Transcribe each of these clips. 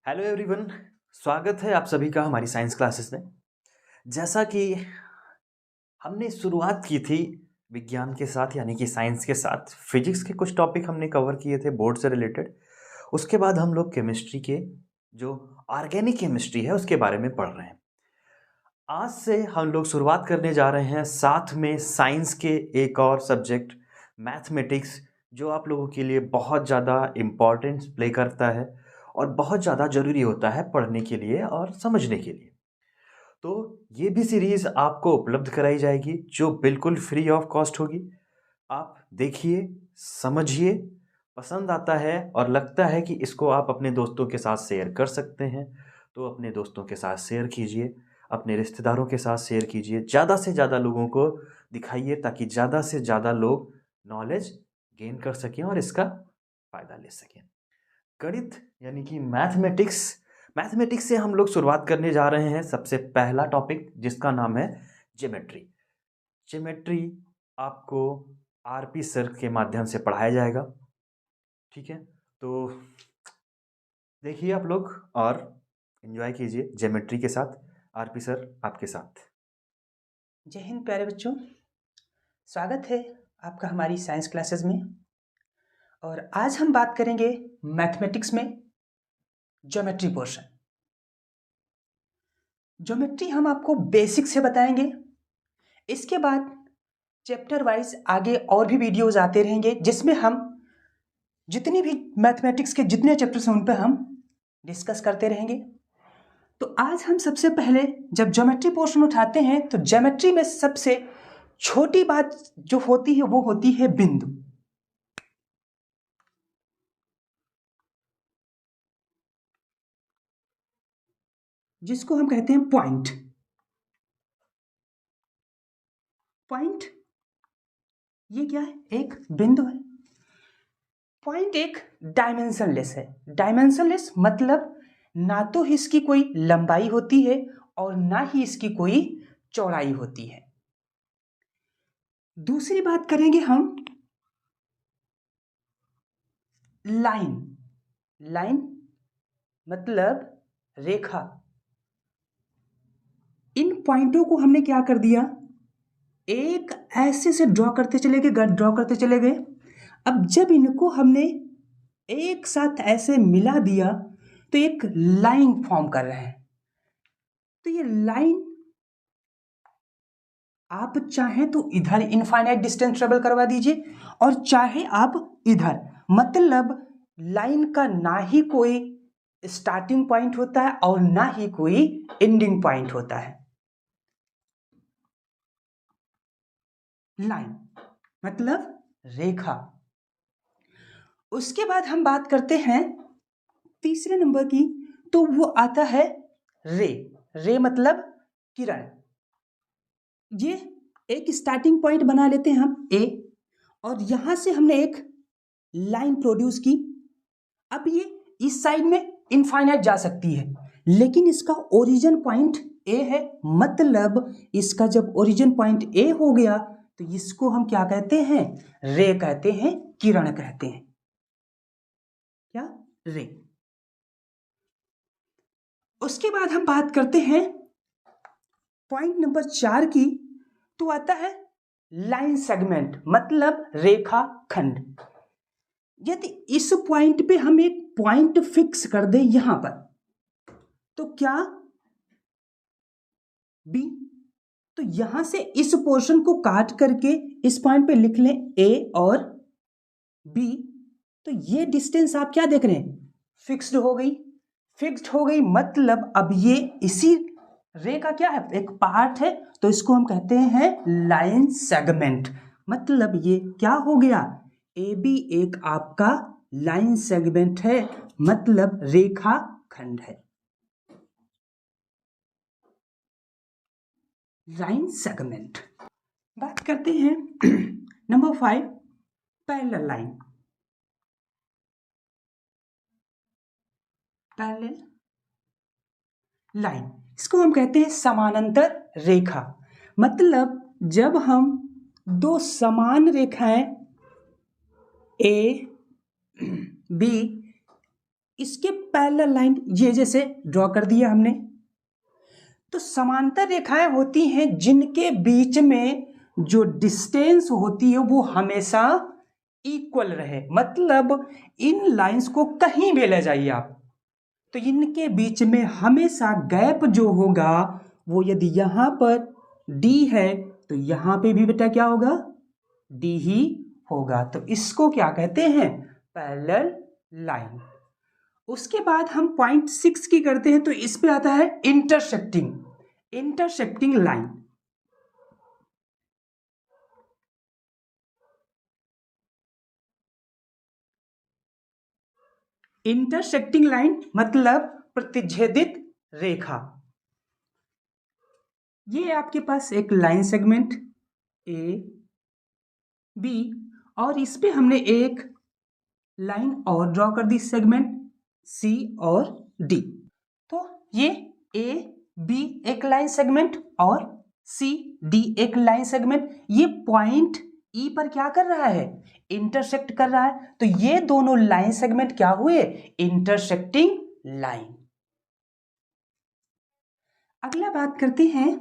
Hello everyone. स्वागत है आप सभी का हमारी साइंस क्लासेस में। जैसा कि हमने शुरुआत की थी विज्ञान के साथ यानी कि साइंस के साथ, फिजिक्स के कुछ टॉपिक हमने कवर किए थे बोर्ड से रिलेटेड। उसके बाद हम लोग केमिस्ट्री के जो ऑर्गेनिक केमिस्ट्री है उसके बारे में पढ़ रहे हैं। आज से हम लोग शुरुआत करने जा रहे हैं साथ में साइंस के एक और सब्जेक्ट मैथमेटिक्स, जो आप लोगों के लिए बहुत ज़्यादा इम्पोर्टेंस प्ले करता है और बहुत ज़्यादा ज़रूरी होता है पढ़ने के लिए और समझने के लिए। तो ये भी सीरीज़ आपको उपलब्ध कराई जाएगी जो बिल्कुल फ्री ऑफ कॉस्ट होगी। आप देखिए, समझिए, पसंद आता है और लगता है कि इसको आप अपने दोस्तों के साथ शेयर कर सकते हैं तो अपने दोस्तों के साथ शेयर कीजिए, अपने रिश्तेदारों के साथ शेयर कीजिए, ज़्यादा से ज़्यादा लोगों को दिखाइए ताकि ज़्यादा से ज़्यादा लोग नॉलेज गेन कर सकें और इसका फ़ायदा ले सकें। गणित यानी कि मैथमेटिक्स, मैथमेटिक्स से हम लोग शुरुआत करने जा रहे हैं। सबसे पहला टॉपिक जिसका नाम है ज्योमेट्री। ज्योमेट्री आपको आरपी सर के माध्यम से पढ़ाया जाएगा, ठीक है? तो देखिए आप लोग और एंजॉय कीजिए ज्योमेट्री के साथ। आरपी सर आपके साथ। जय हिंद प्यारे बच्चों, स्वागत है आपका हमारी साइंस क्लासेस में। और आज हम बात करेंगे मैथमेटिक्स में ज्योमेट्री पोर्शन। ज्योमेट्री हम आपको बेसिक से बताएंगे। इसके बाद चैप्टर वाइज आगे और भी वीडियोस आते रहेंगे जिसमें हम जितनी भी मैथमेटिक्स के जितने चैप्टर्स हैं उन पर हम डिस्कस करते रहेंगे। तो आज हम सबसे पहले जब ज्योमेट्री पोर्शन उठाते हैं तो ज्योमेट्री में सबसे छोटी बात जो होती है वो होती है बिंदु। जिसको हम कहते हैं पॉइंट। पॉइंट ये क्या है? एक बिंदु है। पॉइंट एक डायमेंशनलेस है। डायमेंशनलेस मतलब ना तो इसकी कोई लंबाई होती है और ना ही इसकी कोई चौड़ाई होती है। दूसरी बात करेंगे हम लाइन। लाइन मतलब रेखा। इन पॉइंटों को हमने क्या कर दिया, एक ऐसे से ड्रॉ करते चले गए। अब जब इनको हमने एक साथ ऐसे मिला दिया तो एक लाइन फॉर्म कर रहे हैं। तो ये लाइन आप चाहें तो इधर इनफाइनाइट डिस्टेंस ट्रेवल करवा दीजिए और चाहे आप इधर, मतलब लाइन का ना ही कोई स्टार्टिंग पॉइंट होता है और ना ही कोई एंडिंग पॉइंट होता है। लाइन मतलब रेखा। उसके बाद हम बात करते हैं तीसरे नंबर की, तो वो आता है रे। रे मतलब किरण। ये एक स्टार्टिंग पॉइंट बना लेते हैं हम ए, और यहां से हमने एक लाइन प्रोड्यूस की। अब ये इस साइड में इनफाइनाइट जा सकती है, लेकिन इसका ओरिजिन पॉइंट ए है, मतलब इसका जब ओरिजिन पॉइंट ए हो गया तो इसको हम क्या कहते हैं? रे कहते हैं, किरण कहते हैं। क्या? रे। उसके बाद हम बात करते हैं पॉइंट नंबर 4 की, तो आता है लाइन सेगमेंट मतलब रेखा खंड। यदि इस पॉइंट पे हम एक पॉइंट फिक्स कर दें यहां पर, तो क्या बी, तो यहां से इस पोर्शन को काट करके इस पॉइंट पे लिख लें ए और बी, तो ये डिस्टेंस आप क्या देख रहे हैं? फिक्स्ड हो गई। फिक्स्ड हो गई मतलब अब ये इसी रे का क्या है? एक पार्ट है, तो इसको हम कहते हैं लाइन सेगमेंट। मतलब ये क्या हो गया? ए बी एक आपका लाइन सेगमेंट है, मतलब रेखा खंड है। Line segment. बात करते हैं number 5, parallel line. Parallel line इसको हम कहते हैं समानांतर रेखा। मतलब जब हम दो समान रेखाएं ए बी इसके पैरेलल लाइन ये जैसे ड्रॉ कर दिया हमने। तो समांतर रेखाएं होती हैं जिनके बीच में जो डिस्टेंस होती है वो हमेशा इक्वल रहे, मतलब इन लाइंस को कहीं भी ले जाइए आप, तो इनके बीच में हमेशा गैप जो होगा वो यदि यहां पर D है तो यहां पे भी बेटा क्या होगा, D ही होगा। तो इसको क्या कहते हैं, पैरेलल लाइन। उसके बाद हम पॉइंट 6 की करते हैं, तो इस पे आता है इंटरसेक्टिंग लाइन। इंटरसेक्टिंग लाइन मतलब प्रतिच्छेदित रेखा। ये आपके पास एक लाइन सेगमेंट ए बी, और इस पे हमने एक लाइन और ड्रॉ कर दी, सेगमेंट सी और डी। तो ये ए बी एक लाइन सेगमेंट और सी डी एक लाइन सेगमेंट, ये पॉइंट ई पर क्या कर रहा है, इंटरसेक्ट कर रहा है। तो ये दोनों लाइन सेगमेंट क्या हुए, इंटरसेक्टिंग लाइन। अगला बात करते हैं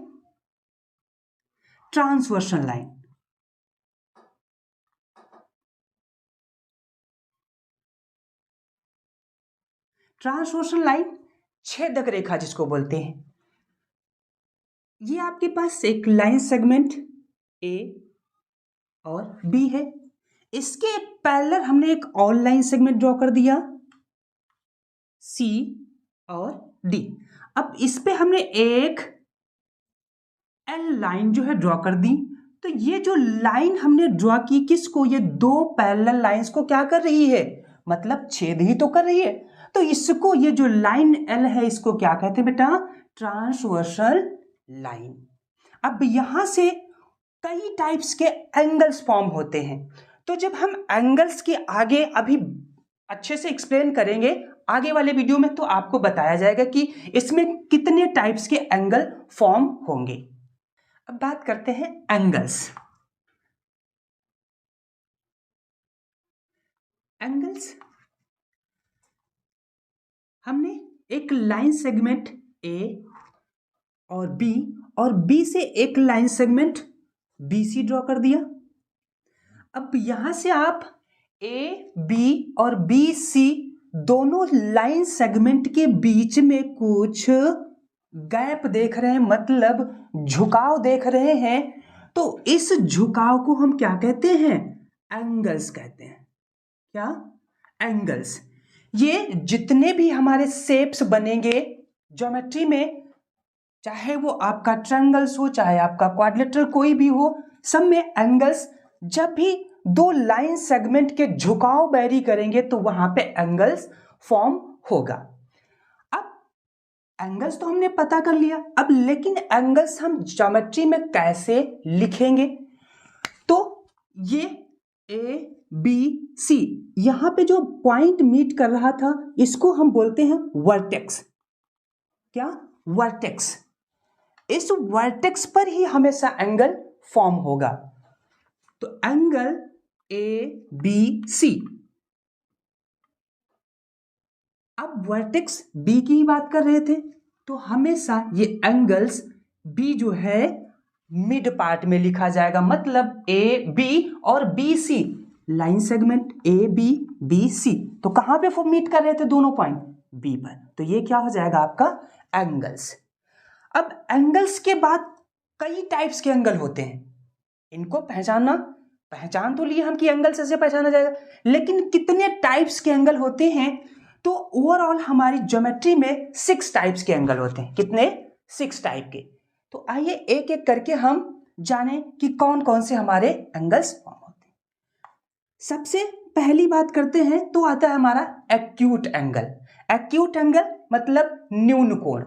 ट्रांसवर्सल लाइन। ट्रांसवर्सल लाइन छेदक रेखा जिसको बोलते हैं। ये आपके पास एक लाइन सेगमेंट ए और बी है, इसके पैरेलल हमने एक और लाइन सेगमेंट ड्रॉ कर दिया सी और डी। अब इस पे हमने एक एल लाइन जो है ड्रॉ कर दी। तो ये जो लाइन हमने ड्रॉ की किसको, ये दो पैरेलल लाइंस को क्या कर रही है, मतलब छेद ही तो कर रही है। तो इसको, ये जो लाइन एल है इसको क्या कहते हैं बेटा, ट्रांसवर्सल लाइन। अब यहां से कई टाइप्स के एंगल्स फॉर्म होते हैं। तो जब हम एंगल्स के आगे अभी अच्छे से एक्सप्लेन करेंगे आगे वाले वीडियो में, तो आपको बताया जाएगा कि इसमें कितने टाइप्स के एंगल फॉर्म होंगे। अब बात करते हैं एंगल्स। हमने एक लाइन सेगमेंट ए और बी से एक line segment B C draw कर दिया। अब यहां से आप ए बी और बी सी दोनों लाइन सेगमेंट के बीच में कुछ गैप देख रहे हैं, मतलब झुकाव देख रहे हैं। तो इस झुकाव को हम क्या कहते हैं, एंगल्स कहते हैं। क्या, एंगल्स। ये जितने भी हमारे शेप्स बनेंगे ज्योमेट्री में, चाहे वो आपका ट्रायंगल्स हो चाहे आपका क्वाड्रिलेटरल कोई भी हो, सब में एंगल्स, जब भी दो लाइन सेगमेंट के झुकाव वेरी करेंगे तो वहां पे एंगल्स फॉर्म होगा। अब एंगल्स तो हमने पता कर लिया, अब लेकिन एंगल्स हम ज्योमेट्री में कैसे लिखेंगे। तो ये ए बी सी, यहां पे जो पॉइंट मीट कर रहा था इसको हम बोलते हैं वर्टेक्स। क्या, वर्टेक्स। इस वर्टेक्स पर ही हमेशा एंगल फॉर्म होगा। तो एंगल ए बी सी। अब वर्टेक्स बी की ही बात कर रहे थे, तो हमेशा ये एंगल्स बी जो है मिड पार्ट में लिखा जाएगा, मतलब ए बी और B C line segment A B B C, तो कहां पे मीट कर रहे थे दोनों पॉइंट, बी पर। तो ये क्या हो जाएगा आपका एंगल्स। अब एंगल्स के बाद कई टाइप्स के एंगल होते हैं, इनको पहचान तो लिए हम कि एंगल से पहचाना जाएगा, लेकिन कितने टाइप्स के एंगल होते हैं। तो ओवरऑल हमारी ज्योमेट्री में 6 टाइप्स के एंगल होते हैं। कितने, 6 टाइप के। तो आइए एक एक करके हम जानें कि कौन कौन से हमारे एंगल्स फॉर्म होते हैं। सबसे पहली बात करते हैं तो आता है हमारा एक्यूट एंगल। एक्यूट एंगल मतलब न्यून कोण।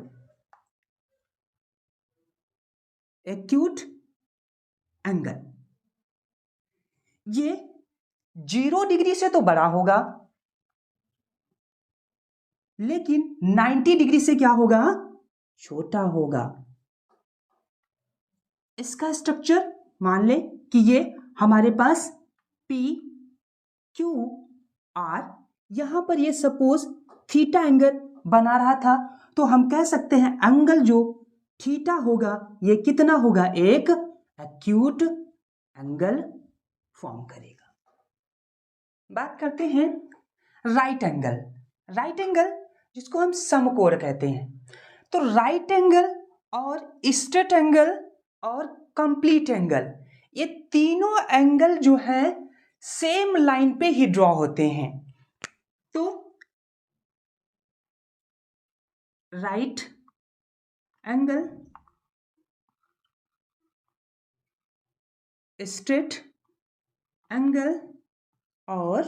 एक्यूट एंगल ये 0 डिग्री से तो बड़ा होगा, लेकिन 90 डिग्री से क्या होगा, छोटा होगा। इसका स्ट्रक्चर मान लें कि ये हमारे पास P Q R, यहां पर ये सपोज थीटा एंगल बना रहा था, तो हम कह सकते हैं एंगल जो थीटा होगा ये कितना होगा, एक एक्यूट एंगल फॉर्म करेगा। बात करते हैं राइट एंगल। राइट एंगल जिसको हम समकोण कहते हैं। तो राइट एंगल और स्ट्रेट एंगल और कंप्लीट एंगल, ये तीनों एंगल जो है सेम लाइन पे ही ड्रॉ होते हैं। तो राइट एंगल, स्ट्रेट एंगल और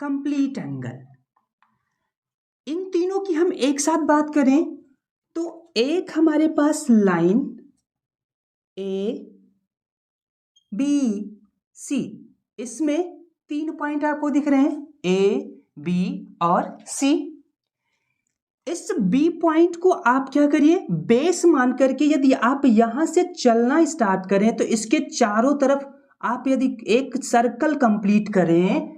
कंप्लीट एंगल, इन तीनों की हम एक साथ बात करें तो एक हमारे पास लाइन ए बी सी, इसमें 3 पॉइंट आपको दिख रहे हैं, ए बी और सी। इस बी पॉइंट को आप क्या करिए, बेस मान करके यदि आप यहां से चलना स्टार्ट करें तो इसके चारों तरफ आप यदि एक सर्कल कंप्लीट करें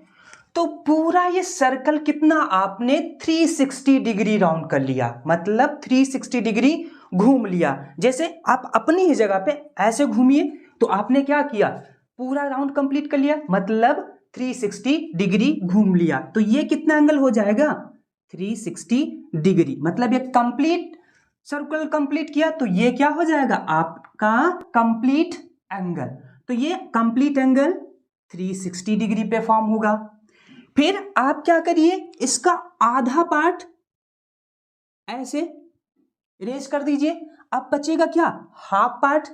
तो पूरा ये सर्कल कितना आपने 360 डिग्री राउंड कर लिया, मतलब 360 डिग्री घूम लिया। जैसे आप अपनी ही जगह पे ऐसे घूमिए तो आपने क्या किया, पूरा राउंड कंप्लीट कर लिया, मतलब 360 डिग्री घूम लिया। तो ये कितना एंगल हो जाएगा, 360 डिग्री, मतलब ये कंप्लीट सर्कल कंप्लीट किया तो ये क्या हो जाएगा आपका कंप्लीट एंगल। तो ये कंप्लीट एंगल 360 डिग्री पे फॉर्म होगा। फिर आप क्या करिए, इसका आधा पार्ट ऐसे इरेज कर दीजिए, अब बचेगा क्या, हाफ पार्ट।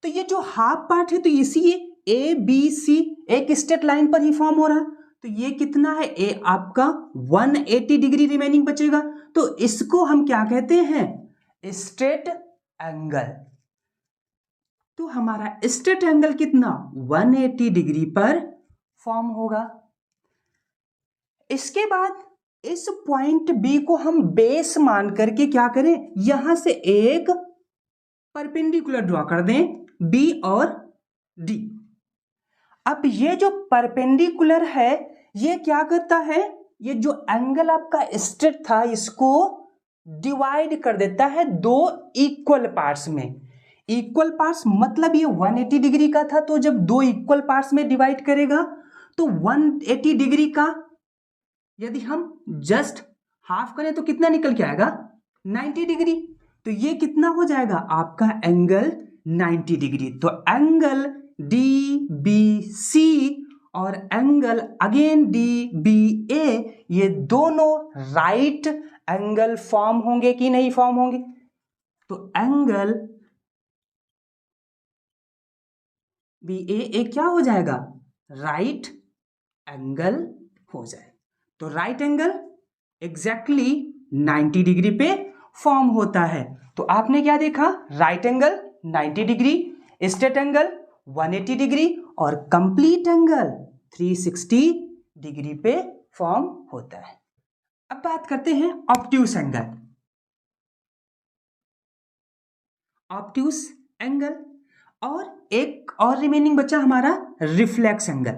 तो ये जो हाफ पार्ट है तो इसी ए बी सी एक स्ट्रेट लाइन पर ही फॉर्म हो रहा, तो ये कितना है, ए आपका 180 डिग्री रिमेनिंग बचेगा। तो इसको हम क्या कहते हैं, स्ट्रेट एंगल। तो हमारा स्ट्रेट एंगल कितना 180 डिग्री पर फॉर्म होगा। इसके बाद इस पॉइंट बी को हम बेस मान करके क्या करें, यहां से एक परपेंडिकुलर ड्रॉ कर दें बी और डी। अब ये जो परपेंडिकुलर है ये क्या करता है, ये जो एंगल आपका स्ट्रेट था इसको डिवाइड कर देता है दो इक्वल पार्ट्स में। इक्वल पार्ट्स मतलब ये 180 डिग्री का था, तो जब दो इक्वल पार्ट्स में डिवाइड करेगा तो 180 डिग्री का यदि हम जस्ट हाफ करें तो कितना निकल के आएगा, 90 डिग्री। तो ये कितना हो जाएगा आपका एंगल 90 डिग्री। तो एंगल डी बी सी और एंगल अगेन डी बी ए, ये दोनों राइट एंगल फॉर्म होंगे कि नहीं फॉर्म होंगे। तो एंगल बी ए क्या हो जाएगा, राइट एंगल हो जाएगा। तो राइट एंगल एग्जैक्टली 90 डिग्री पे फॉर्म होता है। तो आपने क्या देखा, right angle 90 degree, straight angle 180 degree और कंप्लीट एंगल 360 डिग्री पे फॉर्म होता है। अब बात करते हैं ऑब्ट्यूस एंगल। ऑब्ट्यूस एंगल और एक और रिमेनिंग बचा हमारा रिफ्लेक्स एंगल।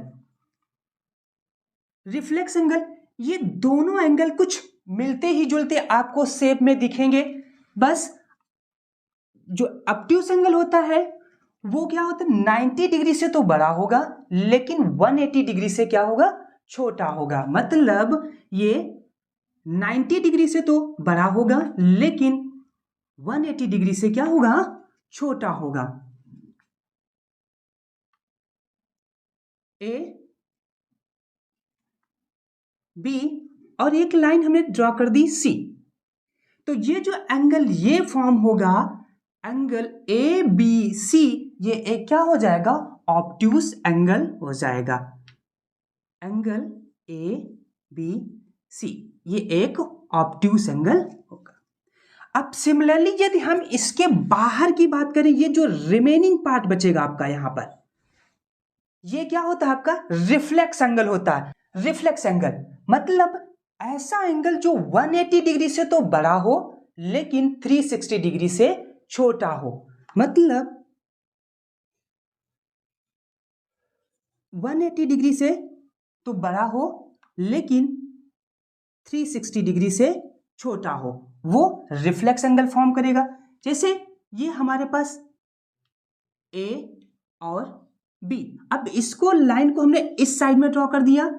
रिफ्लेक्स एंगल, ये दोनों एंगल कुछ मिलते ही जुलते आपको शेप में दिखेंगे, बस जो ऑब्ट्यूस एंगल होता है वो क्या होता है 90 डिग्री से तो बड़ा होगा लेकिन 180 डिग्री से क्या होगा, छोटा होगा। मतलब ये 90 डिग्री से तो बड़ा होगा लेकिन 180 डिग्री से क्या होगा, छोटा होगा। ए बी और एक लाइन हमने ड्रॉ कर दी सी। तो ये जो एंगल ये फॉर्म होगा एंगल ए बी सी, ये एक क्या हो जाएगा, ऑब्ट्यूस एंगल हो जाएगा। एंगल ए बी सी ये एक ऑब्ट्यूस एंगल होगा। अब सिमिलरली यदि हम इसके बाहर की बात करें, ये जो रिमेनिंग पार्ट बचेगा आपका यहां पर, ये क्या होता है आपका रिफ्लेक्स एंगल होता है। रिफ्लेक्स एंगल मतलब ऐसा एंगल जो 180 डिग्री से तो बड़ा हो लेकिन 360 डिग्री से छोटा हो। मतलब 180 डिग्री से तो बड़ा हो लेकिन 360 डिग्री से छोटा हो, वो रिफ्लेक्स एंगल फॉर्म करेगा। जैसे ये हमारे पास ए और बी, अब इसको लाइन को हमने इस साइड में ड्रॉ कर दिया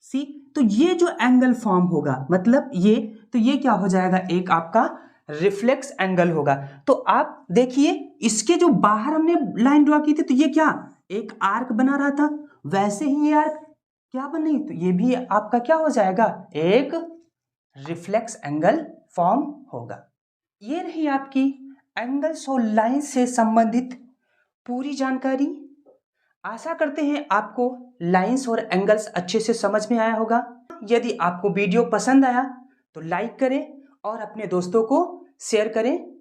सी, तो ये जो एंगल फॉर्म होगा मतलब ये, तो ये क्या हो जाएगा, एक आपका रिफ्लेक्स एंगल होगा। तो आप देखिए इसके जो बाहर हमने लाइन ड्रॉ की थी तो ये क्या एक आर्क बना रहा था, वैसे ही ये आर्क क्या बन रही, तो ये भी आपका क्या हो जाएगा, एक रिफ्लेक्स एंगल फॉर्म होगा। ये रही आपकी एंगल्स और लाइन से संबंधित पूरी जानकारी। आशा करते हैं आपको लाइंस और एंगल्स अच्छे से समझ में आया होगा। यदि आपको वीडियो पसंद आया तो लाइक करें और अपने दोस्तों को शेयर करें।